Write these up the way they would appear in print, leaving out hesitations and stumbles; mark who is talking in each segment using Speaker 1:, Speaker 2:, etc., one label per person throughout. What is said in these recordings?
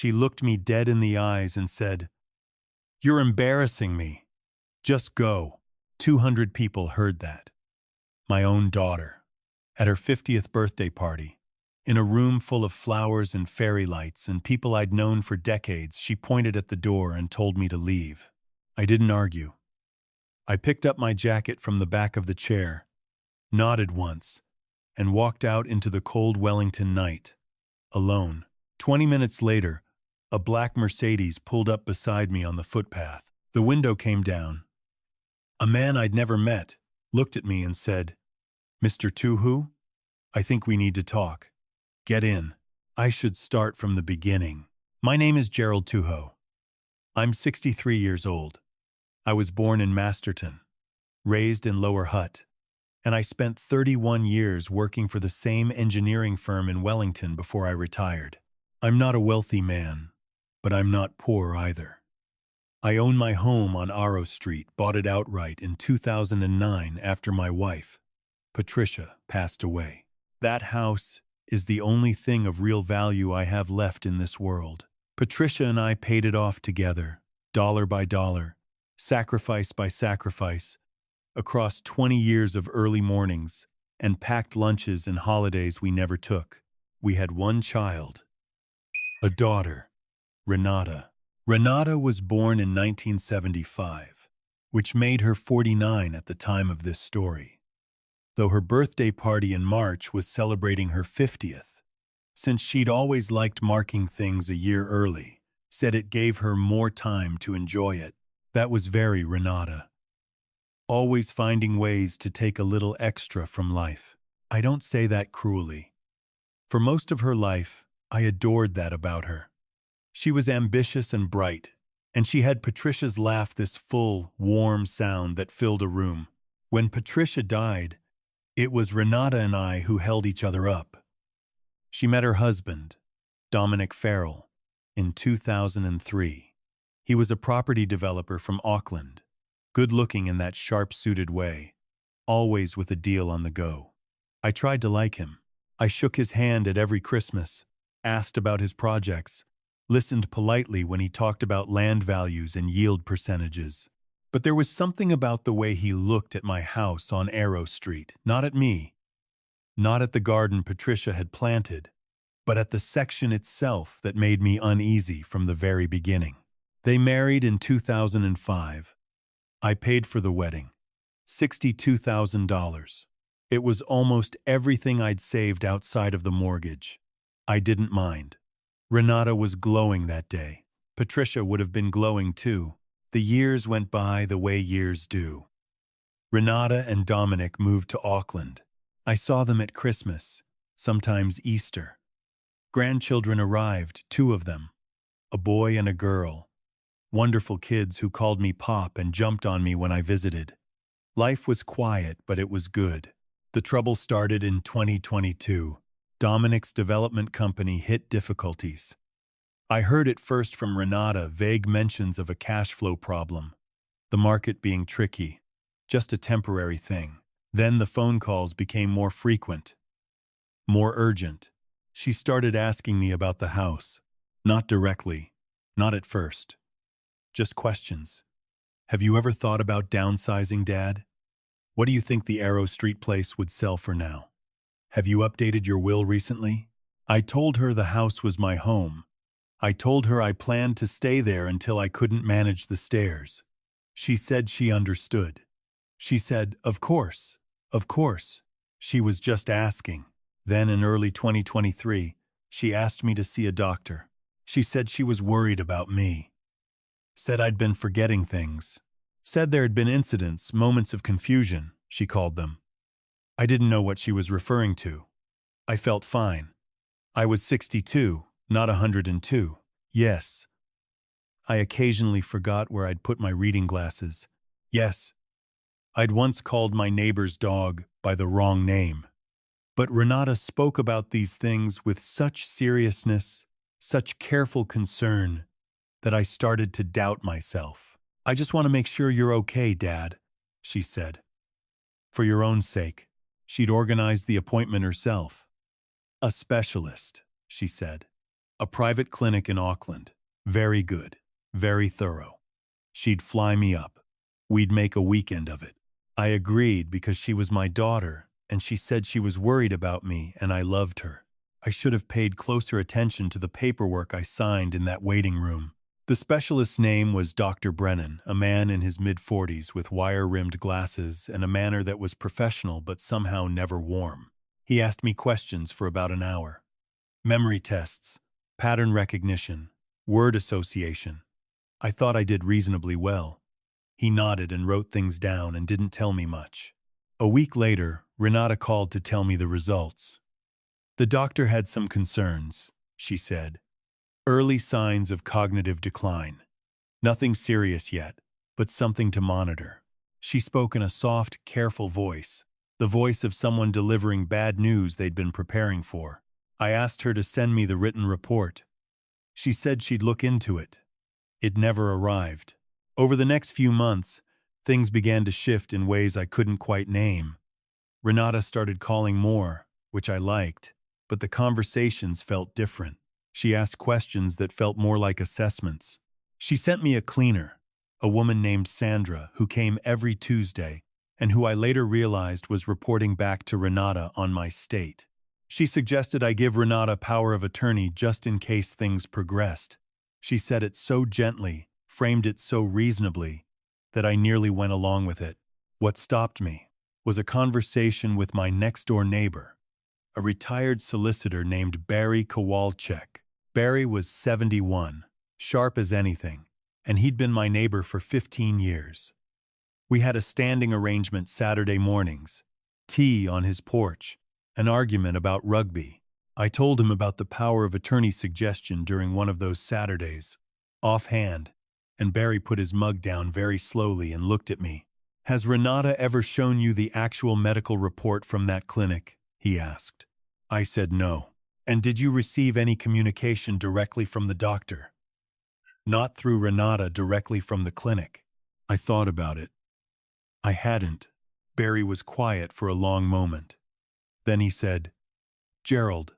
Speaker 1: She looked me dead in the eyes and said, "You're embarrassing me. Just go." 200 people heard that. My own daughter, at her 50th birthday party, in a room full of flowers and fairy lights and people I'd known for decades, she pointed at the door and told me to leave. I didn't argue. I picked up my jacket from the back of the chair, nodded once, and walked out into the cold Wellington night, alone. 20 minutes later, a black Mercedes pulled up beside me on the footpath. The window came down. A man I'd never met looked at me and said, "Mr. Tuhu, I think we need to talk. Get in." I should start from the beginning. My name is Gerald Tuho. I'm 63 years old. I was born in Masterton, raised in Lower Hutt, and I spent 31 years working for the same engineering firm in Wellington before I retired. I'm not a wealthy man, but I'm not poor either. I own my home on Arrow Street, bought it outright in 2009 after my wife, Patricia, passed away. That house is the only thing of real value I have left in this world. Patricia and I paid it off together, dollar by dollar, sacrifice by sacrifice, across 20 years of early mornings and packed lunches and holidays we never took. We had one child, a daughter, Renata. Renata was born in 1975, which made her 49 at the time of this story, though her birthday party in March was celebrating her 50th, since she'd always liked marking things a year early, said it gave her more time to enjoy it. That was very Renata. Always finding ways to take a little extra from life. I don't say that cruelly. For most of her life, I adored that about her. She was ambitious and bright, and she had Patricia's laugh, this full, warm sound that filled a room. When Patricia died, it was Renata and I who held each other up. She met her husband, Dominic Farrell, in 2003. He was a property developer from Auckland, good-looking in that sharp-suited way, always with a deal on the go. I tried to like him. I shook his hand at every Christmas, asked about his projects, listened politely when he talked about land values and yield percentages. But there was something about the way he looked at my house on Arrow Street, not at me, not at the garden Patricia had planted, but at the section itself that made me uneasy from the very beginning. They married in 2005. I paid for the wedding, $62,000. It was almost everything I'd saved outside of the mortgage. I didn't mind. Renata was glowing that day. Patricia would have been glowing too. The years went by the way years do. Renata and Dominic moved to Auckland. I saw them at Christmas, sometimes Easter. Grandchildren arrived, 2 of them, a boy and a girl. Wonderful kids who called me Pop and jumped on me when I visited. Life was quiet, but it was good. The trouble started in 2022. Dominic's development company hit difficulties. I heard it first from Renata, vague mentions of a cash flow problem, the market being tricky, just a temporary thing. Then the phone calls became more frequent, more urgent. She started asking me about the house. Not directly, not at first. Just questions. Have you ever thought about downsizing, Dad? What do you think the Arrow Street place would sell for now? Have you updated your will recently? I told her the house was my home. I told her I planned to stay there until I couldn't manage the stairs. She said she understood. She said, of course. She was just asking. Then in early 2023, she asked me to see a doctor. She said she was worried about me. Said I'd been forgetting things. Said there had been incidents, moments of confusion, she called them. I didn't know what she was referring to. I felt fine. I was 62, not 102. Yes. I occasionally forgot where I'd put my reading glasses. Yes. I'd once called my neighbor's dog by the wrong name. But Renata spoke about these things with such seriousness, such careful concern, that I started to doubt myself. I just want to make sure you're okay, Dad, she said. For your own sake. She'd organized the appointment herself. A specialist, she said. A private clinic in Auckland. Very good. Very thorough. She'd fly me up. We'd make a weekend of it. I agreed because she was my daughter, and she said she was worried about me and I loved her. I should have paid closer attention to the paperwork I signed in that waiting room. The specialist's name was Dr. Brennan, a man in his mid-40s with wire-rimmed glasses and a manner that was professional but somehow never warm. He asked me questions for about an hour. Memory tests, pattern recognition, word association. I thought I did reasonably well. He nodded and wrote things down and didn't tell me much. A week later, Renata called to tell me the results. The doctor had some concerns, she said. Early signs of cognitive decline. Nothing serious yet, but something to monitor. She spoke in a soft, careful voice, the voice of someone delivering bad news they'd been preparing for. I asked her to send me the written report. She said she'd look into it. It never arrived. Over the next few months, things began to shift in ways I couldn't quite name. Renata started calling more, which I liked, but the conversations felt different. She asked questions that felt more like assessments. She sent me a cleaner, a woman named Sandra, who came every Tuesday, and who I later realized was reporting back to Renata on my state. She suggested I give Renata power of attorney just in case things progressed. She said it so gently, framed it so reasonably, that I nearly went along with it. What stopped me was a conversation with my next-door neighbor, a retired solicitor named Barry Kowalczyk. Barry was 71, sharp as anything, and he'd been my neighbor for 15 years. We had a standing arrangement Saturday mornings, tea on his porch, an argument about rugby. I told him about the power of attorney suggestion during one of those Saturdays, offhand, and Barry put his mug down very slowly and looked at me. "Has Renata ever shown you the actual medical report from that clinic?" he asked. I said no. "And did you receive any communication directly from the doctor?" "Not through Renata, directly from the clinic." I thought about it. I hadn't. Barry was quiet for a long moment. Then he said, "Gerald,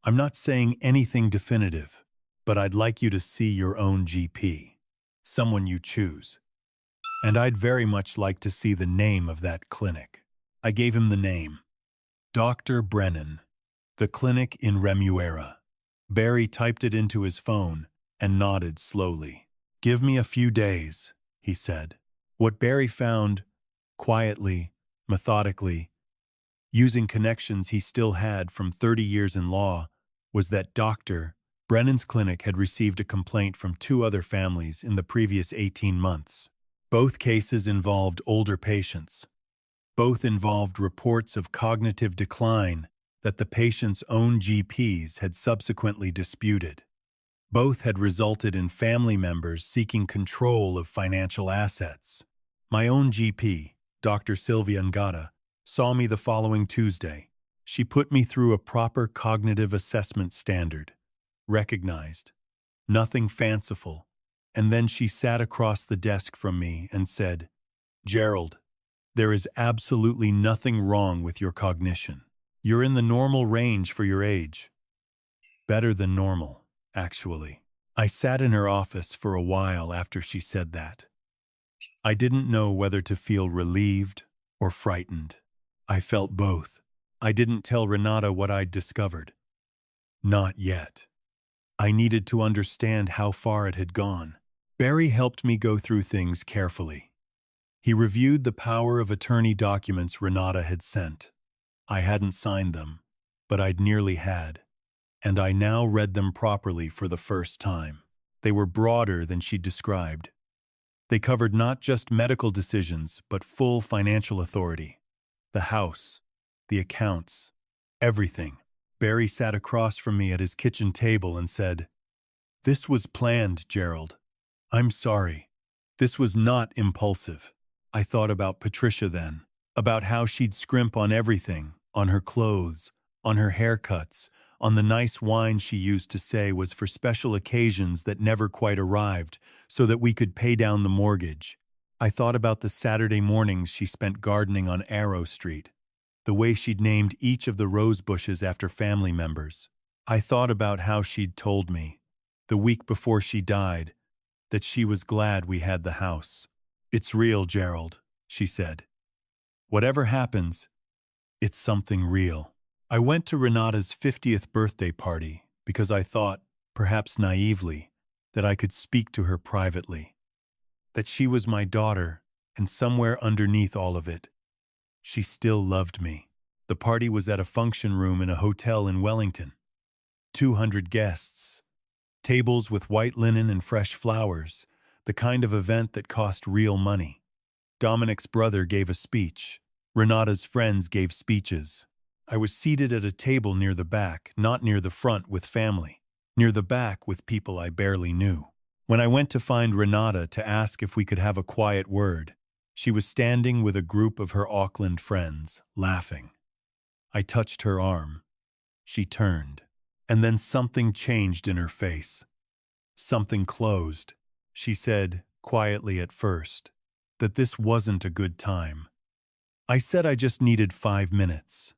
Speaker 1: I'm not saying anything definitive, but I'd like you to see your own GP, someone you choose. And I'd very much like to see the name of that clinic." I gave him the name. Dr. Brennan. The clinic in Remuera. Barry typed it into his phone and nodded slowly. "Give me a few days," he said. What Barry found, quietly, methodically, using connections he still had from 30 years in law, was that Dr. Brennan's clinic had received a complaint from 2 other families in the previous 18 months. Both cases involved older patients. Both involved reports of cognitive decline that the patient's own GPs had subsequently disputed. Both had resulted in family members seeking control of financial assets. My own GP, Dr. Sylvia Ngata, saw me the following Tuesday. She put me through a proper cognitive assessment standard, recognized, nothing fanciful, and then she sat across the desk from me and said, "Gerald, there is absolutely nothing wrong with your cognition. You're in the normal range for your age." Better than normal, actually. I sat in her office for a while after she said that. I didn't know whether to feel relieved or frightened. I felt both. I didn't tell Renata what I'd discovered. Not yet. I needed to understand how far it had gone. Barry helped me go through things carefully. He reviewed the power of attorney documents Renata had sent. I hadn't signed them, but I'd nearly had, and I now read them properly for the first time. They were broader than she'd described. They covered not just medical decisions, but full financial authority. The house, the accounts, everything. Barry sat across from me at his kitchen table and said, "This was planned, Gerald. I'm sorry. This was not impulsive." I thought about Patricia then, about how she'd scrimp on everything, on her clothes, on her haircuts, on the nice wine she used to say was for special occasions that never quite arrived, so that we could pay down the mortgage. I thought about the Saturday mornings she spent gardening on Arrow Street, the way she'd named each of the rose bushes after family members, I thought about how she'd told me, the week before she died, that she was glad we had the house. "It's real, Gerald," she said. "Whatever happens, it's something real." I went to Renata's 50th birthday party because I thought, perhaps naively, that I could speak to her privately, that she was my daughter, and somewhere underneath all of it, she still loved me. The party was at a function room in a hotel in Wellington. 200 guests. Tables with white linen and fresh flowers, the kind of event that cost real money. Dominic's brother gave a speech. Renata's friends gave speeches. I was seated at a table near the back, not near the front with family. Near the back with people I barely knew. When I went to find Renata to ask if we could have a quiet word, she was standing with a group of her Auckland friends, laughing. I touched her arm. She turned. And then something changed in her face. Something closed. She said, quietly at first, that this wasn't a good time. I said I just needed 5 minutes.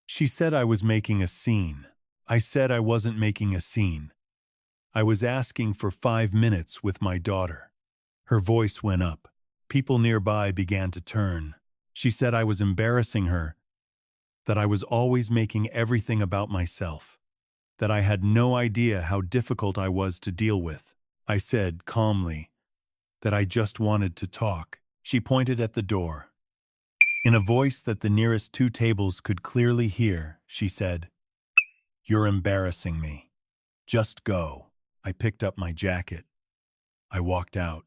Speaker 1: She said I was making a scene. I said I wasn't making a scene. I was asking for 5 minutes with my daughter. Her voice went up. People nearby began to turn. She said I was embarrassing her, that I was always making everything about myself, that I had no idea how difficult I was to deal with. I said, calmly, that I just wanted to talk. She pointed at the door. In a voice that the nearest 2 tables could clearly hear, she said, "You're embarrassing me. Just go." I picked up my jacket. I walked out.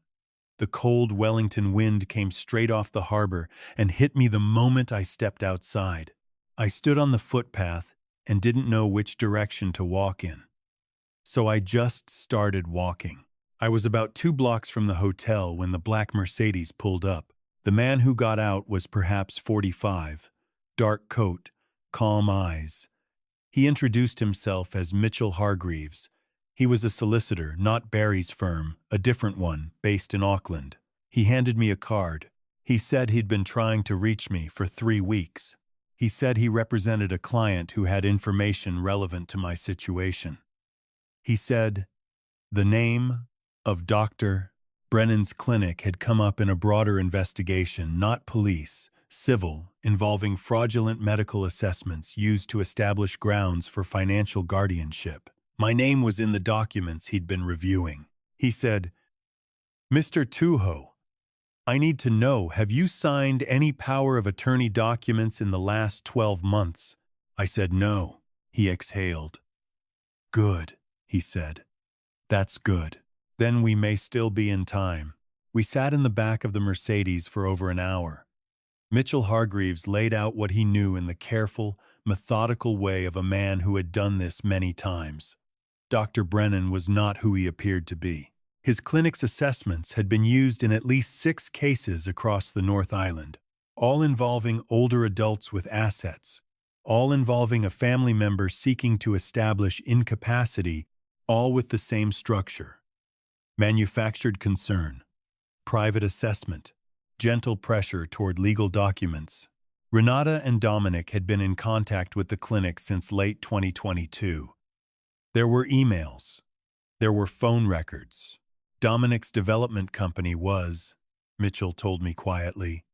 Speaker 1: The cold Wellington wind came straight off the harbor and hit me the moment I stepped outside. I stood on the footpath and didn't know which direction to walk in. So I just started walking. I was about 2 blocks from the hotel when the black Mercedes pulled up. The man who got out was perhaps 45, dark coat, calm eyes. He introduced himself as Mitchell Hargreaves. He was a solicitor, not Barry's firm, a different one, based in Auckland. He handed me a card. He said he'd been trying to reach me for 3 weeks. He said he represented a client who had information relevant to my situation. He said the name of Dr. Brennan's clinic had come up in a broader investigation, not police, civil, involving fraudulent medical assessments used to establish grounds for financial guardianship. My name was in the documents he'd been reviewing. He said, "Mr. Tuho, I need to know, have you signed any power of attorney documents in the last 12 months? I said no. He exhaled. "Good," he said. "That's good. Then we may still be in time." We sat in the back of the Mercedes for over an hour. Mitchell Hargreaves laid out what he knew in the careful, methodical way of a man who had done this many times. Dr. Brennan was not who he appeared to be. His clinic's assessments had been used in at least 6 cases across the North Island, all involving older adults with assets, all involving a family member seeking to establish incapacity, all with the same structure. Manufactured concern, private assessment, gentle pressure toward legal documents. Renata and Dominic had been in contact with the clinic since late 2022. There were emails. There were phone records. Dominic's development company was, Mitchell told me quietly,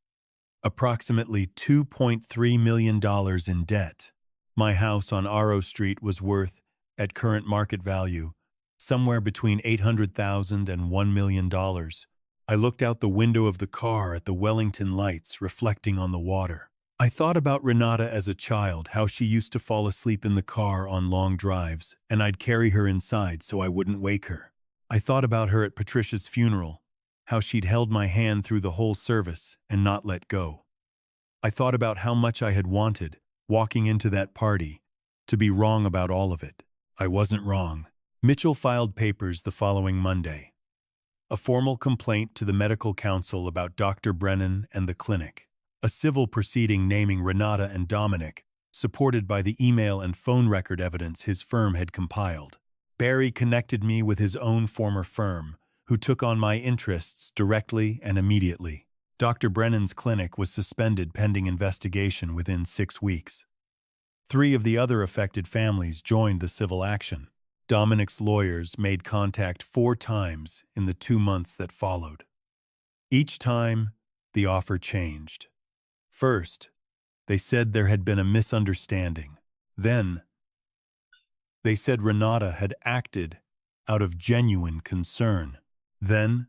Speaker 1: approximately $2.3 million in debt. My house on Aro Street was worth, at current market value, somewhere between $800,000 and $1 million. I looked out the window of the car at the Wellington lights reflecting on the water. I thought about Renata as a child, how she used to fall asleep in the car on long drives, and I'd carry her inside so I wouldn't wake her. I thought about her at Patricia's funeral, how she'd held my hand through the whole service and not let go. I thought about how much I had wanted, walking into that party, to be wrong about all of it. I wasn't wrong. Mitchell filed papers the following Monday. A formal complaint to the medical council about Dr. Brennan and the clinic. A civil proceeding naming Renata and Dominic, supported by the email and phone record evidence his firm had compiled. Barry connected me with his own former firm, who took on my interests directly and immediately. Dr. Brennan's clinic was suspended pending investigation within 6 weeks. 3 of the other affected families joined the civil action. Dominic's lawyers made contact 4 times in the 2 months that followed. Each time, the offer changed. First, they said there had been a misunderstanding. Then, they said Renata had acted out of genuine concern. Then,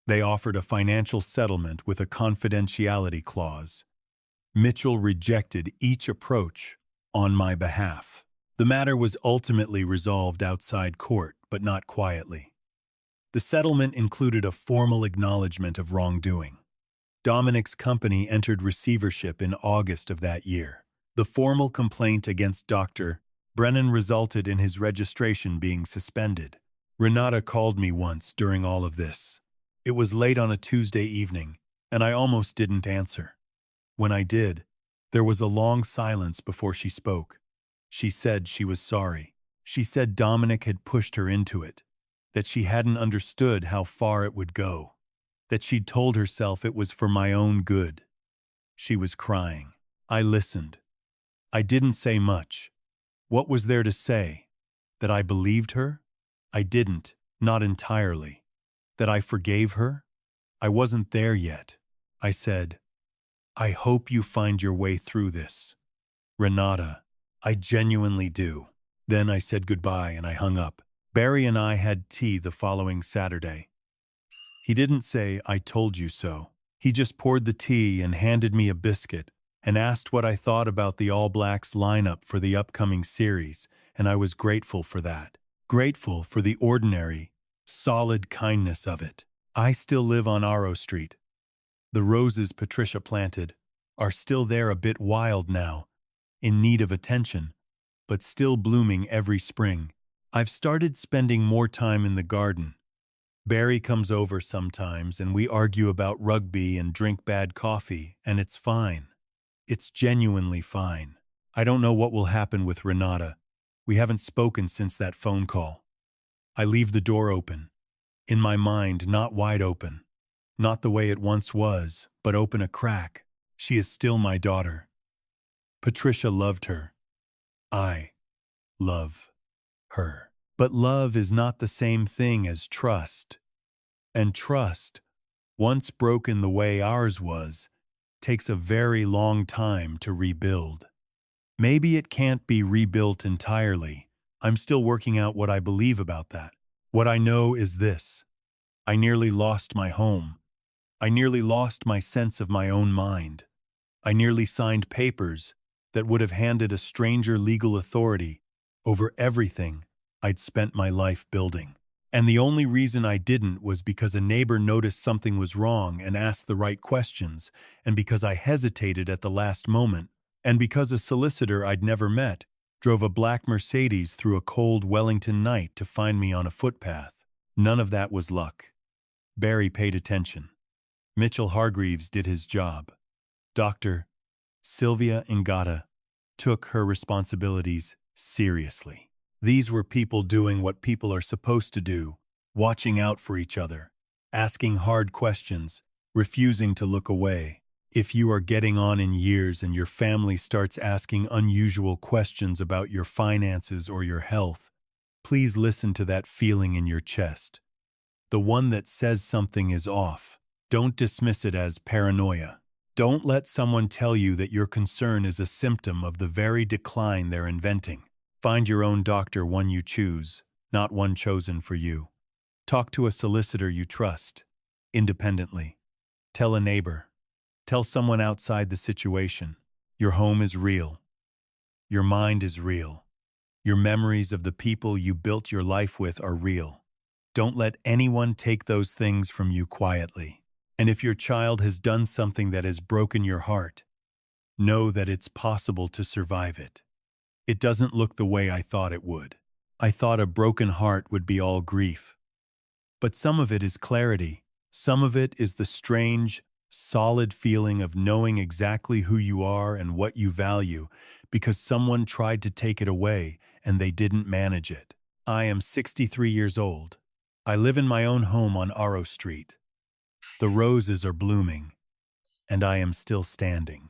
Speaker 1: they offered a financial settlement with a confidentiality clause. Mitchell rejected each approach on my behalf. The matter was ultimately resolved outside court, but not quietly. The settlement included a formal acknowledgement of wrongdoing. Dominic's company entered receivership in August of that year. The formal complaint against Dr. Brennan resulted in his registration being suspended. Renata called me once during all of this. It was late on a Tuesday evening, and I almost didn't answer. When I did, there was a long silence before she spoke. She said she was sorry. She said Dominic had pushed her into it, that she hadn't understood how far it would go, that she'd told herself it was for my own good. She was crying. I listened. I didn't say much. What was there to say? That I believed her? I didn't, not entirely. That I forgave her? I wasn't there yet. I said, I hope you find your way through this. Renata, I genuinely do. Then I said goodbye and I hung up. Barry and I had tea the following Saturday. He didn't say, I told you so. He just poured the tea and handed me a biscuit and asked what I thought about the All Blacks lineup for the upcoming series, and I was grateful for that. Grateful for the ordinary, solid kindness of it. I still live on Aro Street. The roses Patricia planted are still there, a bit wild now, in need of attention, but still blooming every spring. I've started spending more time in the garden. Barry comes over sometimes and we argue about rugby and drink bad coffee, and it's fine. It's genuinely fine. I don't know what will happen with Renata. We haven't spoken since that phone call. I leave the door open. In my mind, not wide open. Not the way it once was, but open a crack. She is still my daughter. Patricia loved her. I love her. But love is not the same thing as trust. And trust, once broken the way ours was, takes a very long time to rebuild. Maybe it can't be rebuilt entirely. I'm still working out what I believe about that. What I know is this. I nearly lost my home. I nearly lost my sense of my own mind. I nearly signed papers that would have handed a stranger legal authority over everything I'd spent my life building. And the only reason I didn't was because a neighbor noticed something was wrong and asked the right questions, and because I hesitated at the last moment, and because a solicitor I'd never met drove a black Mercedes through a cold Wellington night to find me on a footpath. None of that was luck. Barry paid attention. Mitchell Hargreaves did his job. Dr. Sylvia Ngata took her responsibilities seriously. These were people doing what people are supposed to do, watching out for each other, asking hard questions, refusing to look away. If you are getting on in years and your family starts asking unusual questions about your finances or your health, please listen to that feeling in your chest. The one that says something is off. Don't dismiss it as paranoia. Don't let someone tell you that your concern is a symptom of the very decline they're inventing. Find your own doctor, one you choose, not one chosen for you. Talk to a solicitor you trust, independently. Tell a neighbor. Tell someone outside the situation. Your home is real. Your mind is real. Your memories of the people you built your life with are real. Don't let anyone take those things from you quietly. And if your child has done something that has broken your heart, know that it's possible to survive it. It doesn't look the way I thought it would. I thought a broken heart would be all grief. But some of it is clarity. Some of it is the strange, solid feeling of knowing exactly who you are and what you value because someone tried to take it away and they didn't manage it. I am 63 years old. I live in my own home on Aro Street. The roses are blooming, and I am still standing.